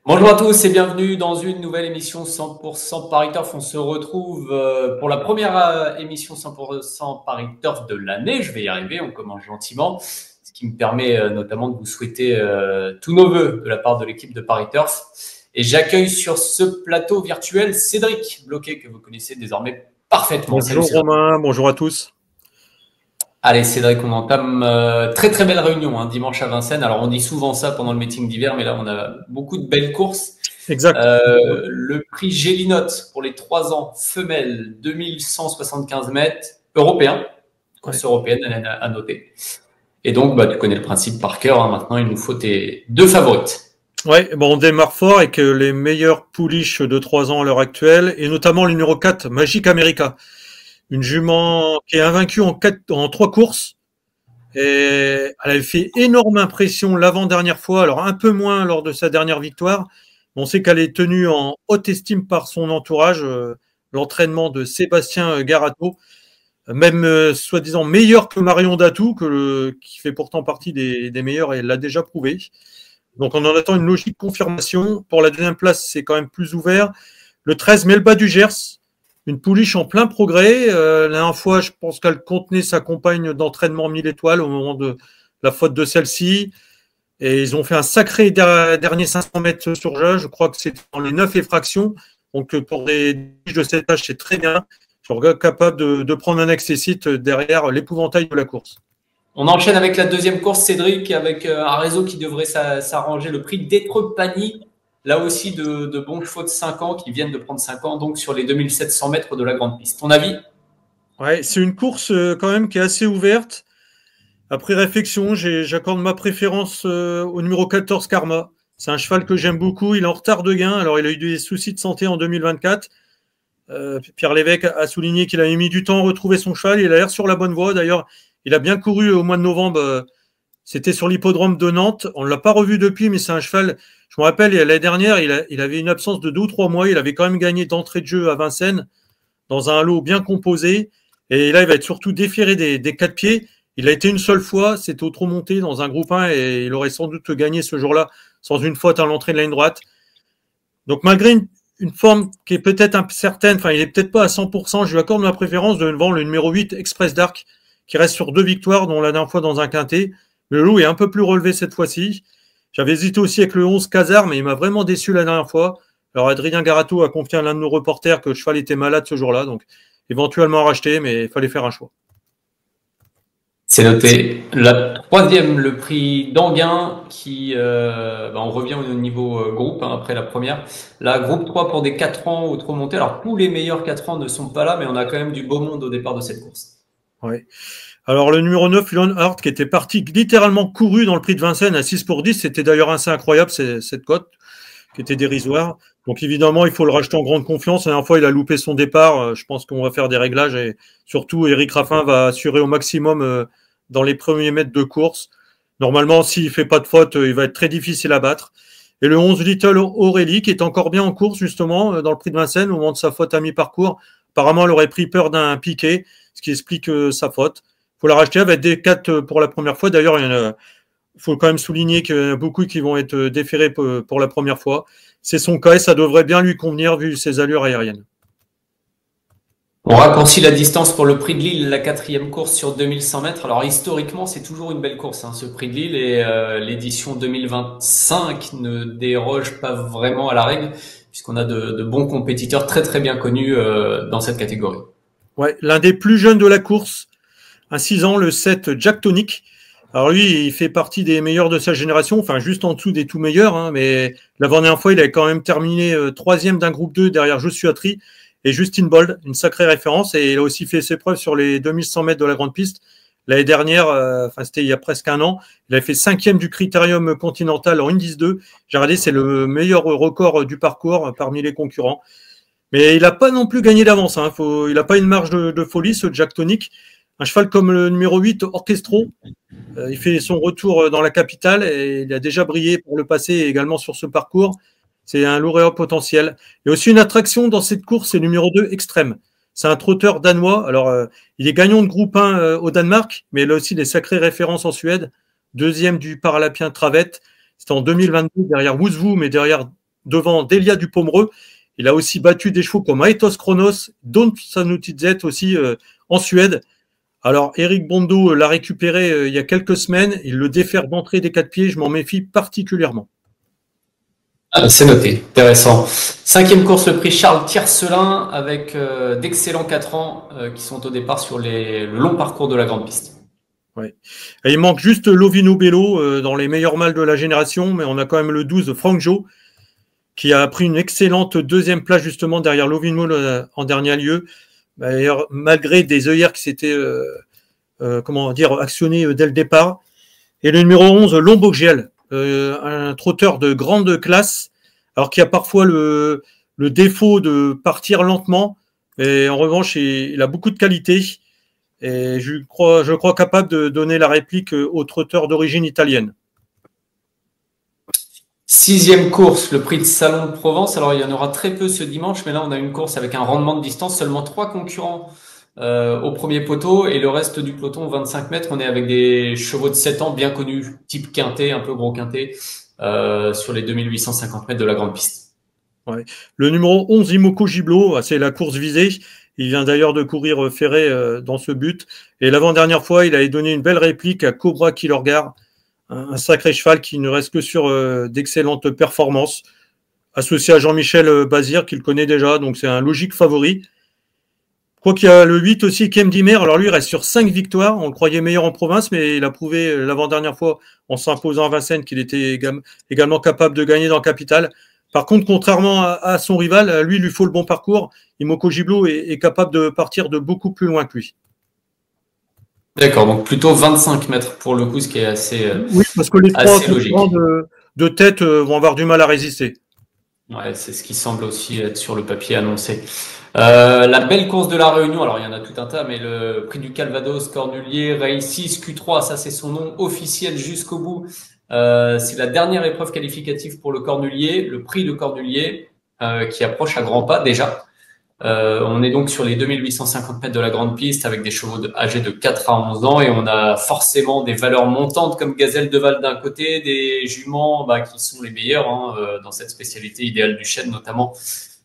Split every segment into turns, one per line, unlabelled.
Bonjour à tous et bienvenue dans une nouvelle émission 100% Paris Turf. On se retrouve pour la première émission 100% Paris Turf de l'année. Je vais y arriver, on commence gentiment, ce qui me permet notamment de vous souhaiter tous nos vœux de la part de l'équipe de Paris Turf. Et j'accueille sur ce plateau virtuel Cédric Bloquet, que vous connaissez désormais parfaitement. Salut
Bonjour
Cédric.
Romain, bonjour à tous.
Allez Cédric, on entame très très belle réunion dimanche à Vincennes. Alors on dit souvent ça pendant le meeting d'hiver, mais là on a beaucoup de belles courses.
Exact.
Le prix Gélinote pour les 3 ans femelles, 2175 mètres, européen, course
Ouais.
européenne à noter. Et donc, tu connais le principe par cœur. Maintenant, il nous faut tes deux favorites.
Ouais, bon, on démarre fort avec les meilleurs pouliches de 3 ans à l'heure actuelle, et notamment le numéro 4, Magic America. Une jument qui est invaincue en 3 courses. Et elle avait fait énorme impression l'avant-dernière fois, alors un peu moins lors de sa dernière victoire. On sait qu'elle est tenue en haute estime par son entourage, l'entraînement de Sébastien Garato, même soi-disant meilleur que Marion Datou, qui fait pourtant partie des meilleurs et elle l'a déjà prouvé. Donc on en attend une logique confirmation. Pour la deuxième place, c'est quand même plus ouvert. Le 13, Melba du Gers, une pouliche en plein progrès. La dernière fois, je pense qu'elle contenait sa compagne d'entraînement 1000 étoiles au moment de la faute de celle-ci. Et ils ont fait un sacré dernier 500 mètres sur jeu. Je crois que c'est dans les 9 effractions. Donc pour des pouliches de cet âge, c'est très bien. Je suis capable de prendre un accessite derrière l'épouvantail de la course.
On enchaîne avec la deuxième course, Cédric, avec un réseau qui devrait s'arranger. Le prix d'Étrepagny, là aussi de bons chevaux de 5 ans qui viennent de prendre 5 ans, donc sur les 2700 mètres de la grande piste. Ton avis?
Ouais, c'est une course quand même qui est assez ouverte. Après réflexion, j'accorde ma préférence au numéro 14, Karma. C'est un cheval que j'aime beaucoup. Il est en retard de gain. Alors, il a eu des soucis de santé en 2024. Pierre Lévesque a souligné qu'il avait mis du temps à retrouver son cheval. Il a l'air sur la bonne voie. D'ailleurs, il a bien couru au mois de novembre. C'était sur l'hippodrome de Nantes. On ne l'a pas revu depuis, mais c'est un cheval. Je me rappelle, l'année dernière, il avait une absence de 2 ou 3 mois. Il avait quand même gagné d'entrée de jeu à Vincennes dans un lot bien composé. Et là, il va être surtout déféré des 4 pieds. Il a été une seule fois, c'était au trop monté dans un groupe 1 et il aurait sans doute gagné ce jour-là sans une faute à l'entrée de la ligne droite. Donc malgré une forme qui est peut-être incertaine, enfin il est peut-être pas à 100%, je lui accorde ma préférence devant le numéro 8, Express Dark, qui reste sur 2 victoires, dont la dernière fois dans un quintet. Le loup est un peu plus relevé cette fois-ci. J'avais hésité aussi avec le 11, Casar, mais il m'a vraiment déçu la dernière fois. Alors Adrien Garato a confié à l'un de nos reporters que le cheval était malade ce jour-là, donc éventuellement à racheter, mais il fallait faire un choix.
C'est noté. La troisième, le prix d'Anguin, qui, on revient au niveau groupe après la première. La groupe 3 pour des 4 ans au trop monté. Alors, tous les meilleurs 4 ans ne sont pas là, mais on a quand même du beau monde au départ de cette course.
Ouais. Alors le numéro 9, Lionheart, qui était parti littéralement couru dans le prix de Vincennes à 6 pour 10, c'était d'ailleurs assez incroyable cette cote, qui était dérisoire. Donc évidemment, il faut le racheter en grande confiance. La dernière fois, il a loupé son départ. Je pense qu'on va faire des réglages et surtout, Eric Raffin va assurer au maximum dans les premiers mètres de course. Normalement, s'il ne fait pas de faute, il va être très difficile à battre. Et le 11 Little Aurélie, qui est encore bien en course, justement, dans le prix de Vincennes, au moment de sa faute à mi-parcours. Apparemment, elle aurait pris peur d'un piqué, ce qui explique sa faute. Il faut la racheter avec des 4 pour la première fois. D'ailleurs, il faut quand même souligner qu'il y en a beaucoup qui vont être déférés pour la première fois. C'est son cas et ça devrait bien lui convenir vu ses allures aériennes.
On raccourcit la distance pour le prix de Lille, la quatrième course sur 2100 mètres. Alors, historiquement, c'est toujours une belle course, ce prix de Lille, et l'édition 2025 ne déroge pas vraiment à la règle, puisqu'on a de bons compétiteurs très très bien connus dans cette catégorie.
Ouais, l'un des plus jeunes de la course, à 6 ans, le 7 Jack Tonic. Alors lui, il fait partie des meilleurs de sa génération, enfin juste en dessous des tout meilleurs, mais la dernière fois, il avait quand même terminé troisième d'un groupe 2 derrière Joshua Tree et Justin Bold, une sacrée référence, et il a aussi fait ses preuves sur les 2100 mètres de la grande piste. L'année dernière, c'était il y a presque un an, il a fait cinquième du Critérium Continental en Indies 2. J'ai regardé, c'est le meilleur record du parcours parmi les concurrents. Mais il n'a pas non plus gagné d'avance. Il n'a pas une marge de folie, ce Jack Tonic. Un cheval comme le numéro 8, Orchestro, il fait son retour dans la capitale et il a déjà brillé pour le passé et également sur ce parcours. C'est un lauréat potentiel. Il y a aussi une attraction dans cette course, c'est le numéro 2, Extrême. C'est un trotteur danois. Alors, il est gagnant de groupe 1 au Danemark, mais il a aussi des sacrées références en Suède. Deuxième du Paralapien Travette. C'était en 2022 derrière Woozwoo, mais derrière devant Delia Dupomereux. Il a aussi battu des chevaux comme Aetos Chronos, Don Sanutizet aussi en Suède. Alors, Eric Bondo l'a récupéré il y a quelques semaines. Il le défère d'entrée des 4 pieds. Je m'en méfie particulièrement.
C'est noté, intéressant. 5e course, le prix Charles Tiercelin, avec d'excellents 4 ans qui sont au départ sur le long parcours de la grande piste.
Ouais. Et il manque juste Lovino Bello dans les meilleurs mâles de la génération, mais on a quand même le 12 Franck Jo, qui a pris une excellente 2e place justement derrière Lovino en dernier lieu. D'ailleurs, malgré des œillères qui s'étaient actionnés dès le départ. Et le numéro 11, Lombogel, un trotteur de grande classe, alors qui a parfois le défaut de partir lentement, et en revanche, il a beaucoup de qualité, et je crois capable de donner la réplique au trotteur d'origine italienne.
6e course, le prix de Salon de Provence. Alors, il y en aura très peu ce dimanche, mais là, on a une course avec un rendement de distance, seulement 3 concurrents au premier poteau, et le reste du peloton, 25 mètres, on est avec des chevaux de 7 ans bien connus, type quintet, un peu gros quintet, sur les 2850 mètres de la grande piste.
Ouais. Le numéro 11, Imoko Giblo, c'est la course visée. Il vient d'ailleurs de courir ferré dans ce but. Et l'avant-dernière fois, il avait donné une belle réplique à Cobra Kilorgar, un sacré cheval qui ne reste que sur d'excellentes performances, associé à Jean-Michel Bazir, qu'il connaît déjà, donc c'est un logique favori. Je crois qu'il y a le 8 aussi, Kem Dimer. Alors lui, il reste sur 5 victoires. On le croyait meilleur en province, mais il a prouvé l'avant-dernière fois en s'imposant à Vincennes qu'il était également capable de gagner dans la capitale. Par contre, contrairement à son rival, lui, il lui faut le bon parcours. Imoko Giblo est capable de partir de beaucoup plus loin que lui.
D'accord, donc plutôt 25 mètres pour le coup, ce qui est assez
oui, parce que les 3
logique.
De tête vont avoir du mal à résister.
Ouais, c'est ce qui semble aussi être sur le papier annoncé. La belle course de la Réunion, alors il y en a tout un tas, mais le prix du Calvados, Cornulier, Rail 6, Q3, ça c'est son nom officiel jusqu'au bout. C'est la dernière épreuve qualificative pour le Cornulier, le prix de Cornulier, qui approche à grands pas déjà. On est donc sur les 2850 mètres de la grande piste avec des chevaux âgés de 4 à 11 ans, et on a forcément des valeurs montantes comme Gazelle de Val d'un côté, des juments qui sont les meilleurs dans cette spécialité idéale du chêne notamment,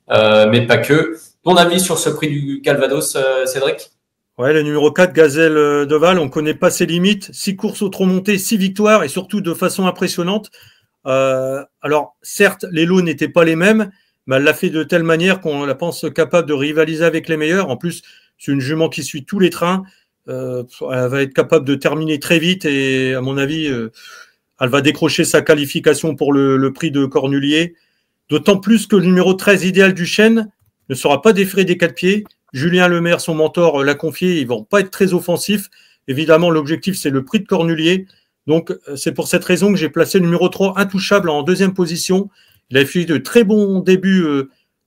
mais pas que. Ton avis sur ce prix du Calvados, Cédric?
Ouais, le numéro 4, Gazelle de Val, on ne connaît pas ses limites. 6 courses au trot monté, 6 victoires, et surtout de façon impressionnante. Alors, certes, les lots n'étaient pas les mêmes, mais elle l'a fait de telle manière qu'on la pense capable de rivaliser avec les meilleurs. En plus, c'est une jument qui suit tous les trains. Elle va être capable de terminer très vite, et à mon avis, elle va décrocher sa qualification pour le prix de Cornulier. D'autant plus que le numéro 13, Idéal du Chêne, ne sera pas déféré des 4 pieds. Julien Lemaire, son mentor, l'a confié. Ils ne vont pas être très offensifs. Évidemment, l'objectif, c'est le prix de Cornulier. Donc, c'est pour cette raison que j'ai placé le numéro 3, Intouchable, en 2e position. Il a fait de très bons débuts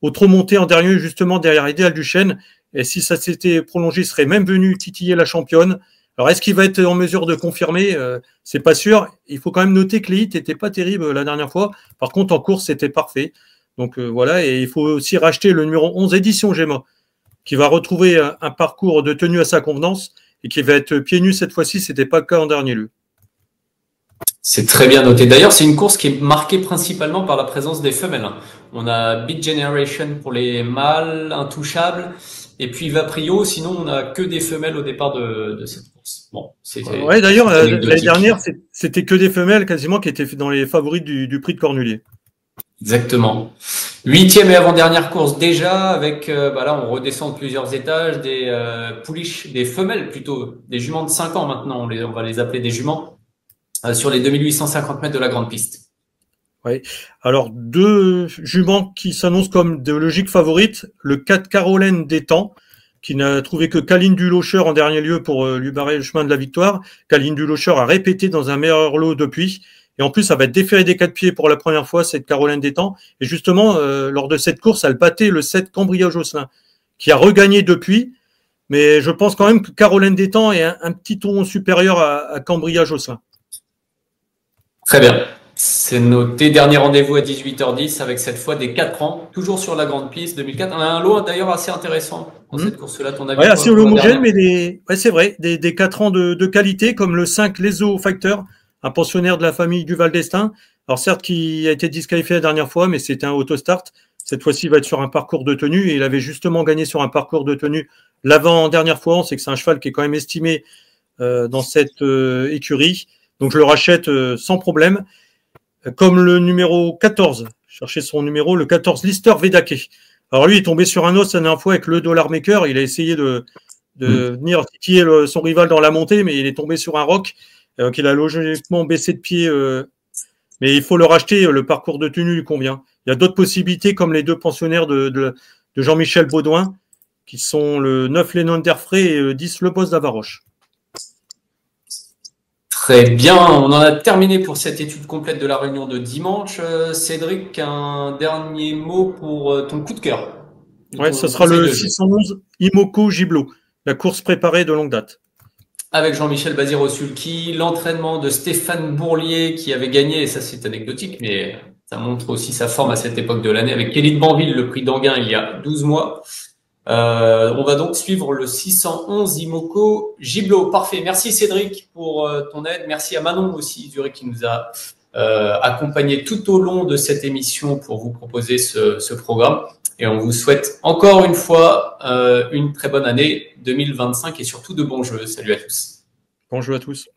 au trot monté en dernier, justement derrière Idéal du Chêne. Et si ça s'était prolongé, il serait même venu titiller la championne. Alors, est-ce qu'il va être en mesure de confirmer? C'est pas sûr. Il faut quand même noter que les hits n'étaient pas terribles la dernière fois. Par contre, en course, c'était parfait. Donc voilà, et il faut aussi racheter le numéro 11, Édition Gemma, qui va retrouver un parcours de tenue à sa convenance et qui va être pieds nus cette fois-ci. C'était pas le cas en dernier lieu.
C'est très bien noté. D'ailleurs, c'est une course qui est marquée principalement par la présence des femelles. On a Beat Generation pour les mâles, Intouchable, et puis Vaprio. Sinon, on n'a que des femelles au départ de cette course. Bon,
ouais, d'ailleurs, l'année dernière, c'était que des femelles quasiment qui étaient dans les favoris du prix de Cornulier.
Exactement. 8e et avant-dernière course déjà, avec là on redescend de plusieurs étages, des pouliches, des femelles plutôt, des juments de 5 ans maintenant, on va les appeler des juments, sur les 2850 mètres de la grande piste.
Oui. Alors 2 juments qui s'annoncent comme de logiques favorites, le 4 Caroline Détang, qui n'a trouvé que Kaline Dulocher en dernier lieu pour lui barrer le chemin de la victoire. Kaline Dulocher a répété dans un meilleur lot depuis. Et en plus, ça va être déféré des 4 pieds pour la première fois, cette Caroline Détang. Et justement, lors de cette course, elle battait le 7 Cambria Josselin, qui a regagné depuis. Mais je pense quand même que Caroline Détang est un petit ton supérieur à Cambria Josselin.
Très bien. C'est noté. Dernier rendez-vous à 18h10 avec cette fois des 4 ans, toujours sur la grande piste 2004. On a un lot d'ailleurs assez intéressant dans cette course-là. Ton avis?
Ouais, assez homogène, mais c'est vrai, des 4 ans de qualité, comme le 5 Leso Factor, un pensionnaire de la famille du Val d'Estaing, Alors certes, qui a été disqualifié la dernière fois, mais c'était un autostart. Cette fois-ci, il va être sur un parcours de tenue et il avait justement gagné sur un parcours de tenue l'avant-dernière fois. On sait que c'est un cheval qui est quand même estimé dans cette écurie. Donc je le rachète sans problème. Comme le numéro 14, cherchez son numéro, le 14, Lister Vedake. Alors lui, il est tombé sur un os la dernière fois avec le Dollar Maker. Il a essayé de venir titiller son rival dans la montée, mais il est tombé sur un roc. Donc il a logiquement baissé de pied. Mais il faut le racheter, le parcours de tenue lui convient. Il y a d'autres possibilités, comme les deux pensionnaires de Jean-Michel Baudouin, qui sont le 9 Lennon d'Erfray et le 10 Le Boss d'Avaroche.
Très bien, on en a terminé pour cette étude complète de la réunion de dimanche. Cédric, un dernier mot pour ton coup de cœur.
Ouais, ça sera le 611 Imoko Giblo, la course préparée de longue date.
Avec Jean-Michel Bazir-Osulki, l'entraînement de Stéphane Bourlier qui avait gagné, et ça c'est anecdotique, mais ça montre aussi sa forme à cette époque de l'année, avec Kelly de Banville, le prix d'Anguin il y a 12 mois. On va donc suivre le 611 Imoko Giblo. Parfait. Merci Cédric pour ton aide. Merci à Manon aussi, qui nous a accompagnés tout au long de cette émission pour vous proposer ce programme. Et on vous souhaite encore une fois une très bonne année 2025 et surtout de bons jeux. Salut à tous.
Bon jeu à tous.